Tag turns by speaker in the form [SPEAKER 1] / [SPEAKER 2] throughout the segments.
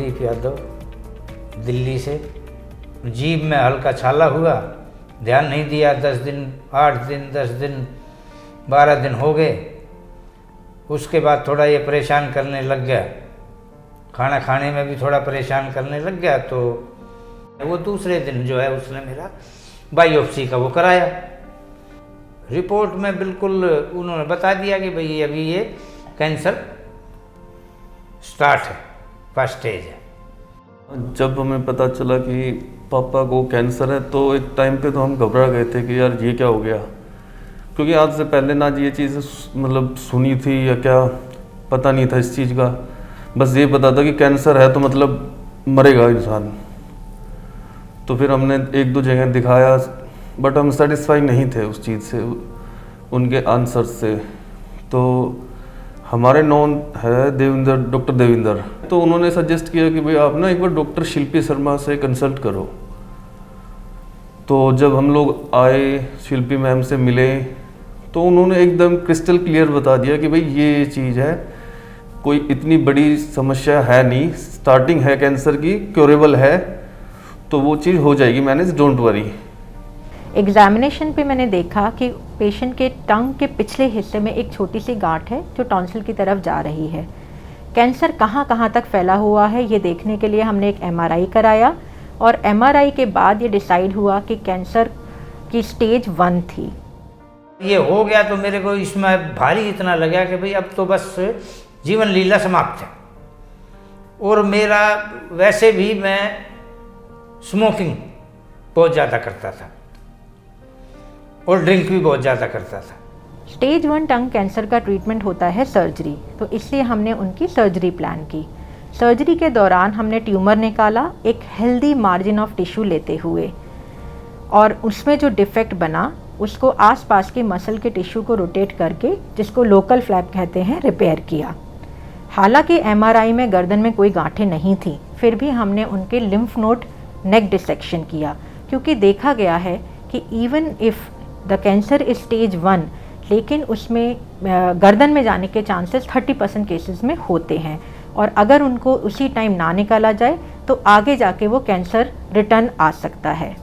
[SPEAKER 1] कुलदीप यादव, दिल्ली से। जीभ में हल्का छाला हुआ, ध्यान नहीं दिया। 10 दिन, 8 दिन, 10 दिन, 12 दिन हो गए। उसके बाद थोड़ा ये परेशान करने लग गया, खाना खाने में भी थोड़ा परेशान करने लग गया। तो वो दूसरे दिन जो है उसने मेरा बायोप्सी का वो कराया। रिपोर्ट में बिल्कुल उन्होंने बता दिया कि भाई अभी ये कैंसर स्टार्ट है, फर्स्ट स्टेज है।
[SPEAKER 2] जब हमें पता चला कि पापा को कैंसर है तो एक टाइम पे तो हम घबरा गए थे कि यार ये क्या हो गया, क्योंकि आज से पहले ना ये चीज़ मतलब सुनी थी या क्या, पता नहीं था इस चीज़ का। बस ये पता था कि कैंसर है तो मतलब मरेगा इंसान। तो फिर हमने 1-2 जगह दिखाया, बट हम सेटिस्फाई नहीं थे उस चीज़ से, उनके आंसर से। तो हमारे नॉन है देविंदर, डॉक्टर देविंदर, तो उन्होंने सजेस्ट किया कि भाई आप ना एक बार डॉक्टर शिल्पी शर्मा से कंसल्ट करो। तो जब हम लोग आए, शिल्पी मैम से मिले, तो उन्होंने एकदम क्रिस्टल क्लियर बता दिया कि भाई ये चीज़ है, कोई इतनी बड़ी समस्या है नहीं, स्टार्टिंग है कैंसर की, क्योरेबल है, तो वो चीज़ हो जाएगी मैनेज, डोंट वरी।
[SPEAKER 3] एग्जामिनेशन पे मैंने देखा कि पेशेंट के टंग के पिछले हिस्से में एक छोटी सी गांठ है जो टॉन्सिल की तरफ जा रही है। कैंसर कहाँ कहाँ तक फैला हुआ है ये देखने के लिए हमने एक MRI कराया, और MRI के बाद ये डिसाइड हुआ कि कैंसर की स्टेज 1 थी।
[SPEAKER 1] ये हो गया तो मेरे को इसमें भारी इतना लगा कि भाई अब तो बस जीवन लीला समाप्त है। और मेरा वैसे भी मैं स्मोकिंग बहुत ज़्यादा करता था और ड्रिंक भी बहुत ज़्यादा करता था।
[SPEAKER 3] स्टेज 1 टंग कैंसर का ट्रीटमेंट होता है सर्जरी, तो इसलिए हमने उनकी सर्जरी प्लान की। सर्जरी के दौरान हमने ट्यूमर निकाला एक हेल्दी मार्जिन ऑफ टिश्यू लेते हुए, और उसमें जो डिफेक्ट बना उसको आसपास के मसल के टिश्यू को रोटेट करके, जिसको लोकल फ्लैप कहते हैं, रिपेयर किया। हालांकि MRI में गर्दन में कोई गांठें नहीं थी, फिर भी हमने उनके लिम्फ नोड नेक डिसेक्शन किया, क्योंकि देखा गया है कि even if the cancer is stage 1, लेकिन उसमें गर्दन में जाने के चांसेस 30% केसेस में होते हैं, और अगर उनको उसी टाइम ना निकाला जाए तो आगे जाके वो कैंसर रिटर्न आ सकता है।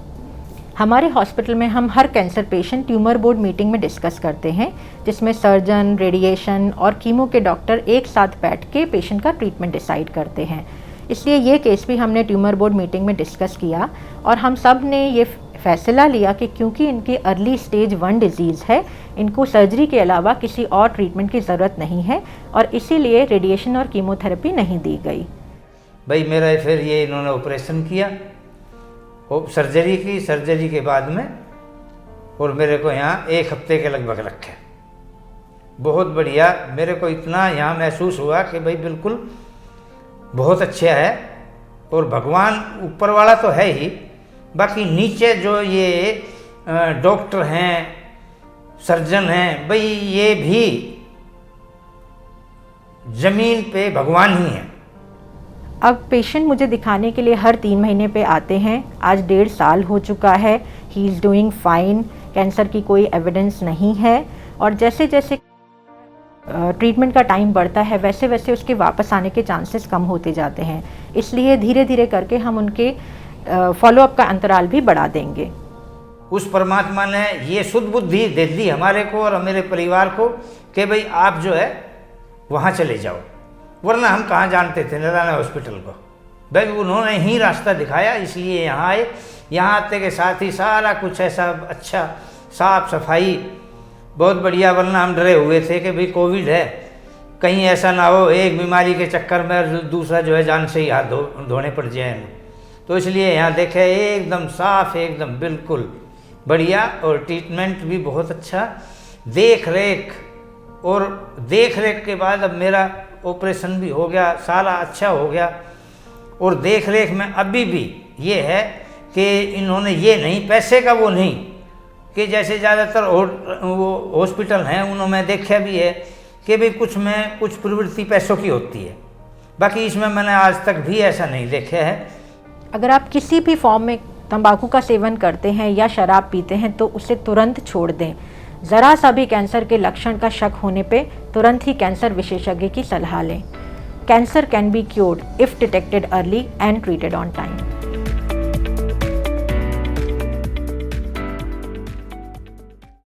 [SPEAKER 3] हमारे हॉस्पिटल में हम हर cancer patient tumour board meeting में डिस्कस करते हैं, जिसमें सर्जन, रेडिएशन और कीमो के डॉक्टर एक साथ बैठ के पेशेंट का ट्रीटमेंट डिसाइड करते हैं। इसलिए ये केस भी हमने ट्यूमर बोर्ड मीटिंग में डिस्कस किया, और हम सब ने ये फैसला लिया कि क्योंकि इनकी अर्ली स्टेज 1 डिजीज़ है, इनको सर्जरी के अलावा किसी और ट्रीटमेंट की ज़रूरत नहीं है, और इसीलिए रेडिएशन और कीमोथेरेपी नहीं दी गई।
[SPEAKER 1] भाई मेरा फिर ये इन्होंने ऑपरेशन किया, सर्जरी की, सर्जरी के बाद में, और मेरे को यहाँ 1 हफ्ते के लगभग रखे। बहुत बढ़िया, मेरे को इतना यहाँ महसूस हुआ कि भाई बिल्कुल बहुत अच्छा है। और भगवान ऊपर वाला तो है ही, बाकी नीचे जो ये डॉक्टर हैं, सर्जन हैं, भाई ये भी ज़मीन पे भगवान ही हैं।
[SPEAKER 3] अब पेशेंट मुझे दिखाने के लिए हर 3 महीने पे आते हैं। आज 1.5 साल हो चुका है। He is doing fine, cancer की कोई एविडेंस नहीं है, और जैसे जैसे ट्रीटमेंट का टाइम बढ़ता है वैसे वैसे उसके वापस आने के चांसेस कम होते जाते हैं। इसलिए धीरे धीरे करके हम उनके फॉलोअप का अंतराल भी बढ़ा देंगे।
[SPEAKER 1] उस परमात्मा ने ये शुद्ध बुद्धि दे दी हमारे को और मेरे परिवार को कि भाई आप जो है वहाँ चले जाओ, वरना हम कहाँ जानते थे नारायण हॉस्पिटल को। भाई उन्होंने ही रास्ता दिखाया, इसलिए यहाँ आए। यहाँ आते के साथ ही सारा कुछ ऐसा अच्छा, साफ सफाई बहुत बढ़िया, वरना हम डरे हुए थे कि भाई कोविड है, कहीं ऐसा ना हो एक बीमारी के चक्कर में दूसरा जो है जान से ही हाथ धोने पड़ जाए। तो इसलिए यहाँ देखे एकदम साफ, एकदम बिल्कुल बढ़िया, और ट्रीटमेंट भी बहुत अच्छा, देख रेख, और देख रेख के बाद अब मेरा ऑपरेशन भी हो गया, सारा अच्छा हो गया। और देख रेख में अभी भी ये है कि इन्होंने ये नहीं, पैसे का वो नहीं, कि जैसे ज़्यादातर वो हॉस्पिटल हैं उन्होंने देखा भी है कि भाई कुछ में कुछ प्रवृत्ति पैसों की होती है, बाकी इसमें मैंने आज तक भी ऐसा नहीं देखा है।
[SPEAKER 3] अगर आप किसी भी फॉर्म में तंबाकू का सेवन करते हैं या शराब पीते हैं तो उसे तुरंत छोड़ दें। ज़रा सा भी कैंसर के लक्षण का शक होने पे तुरंत ही कैंसर विशेषज्ञ की सलाह लें। cancer can be cured if detected early and treated on time.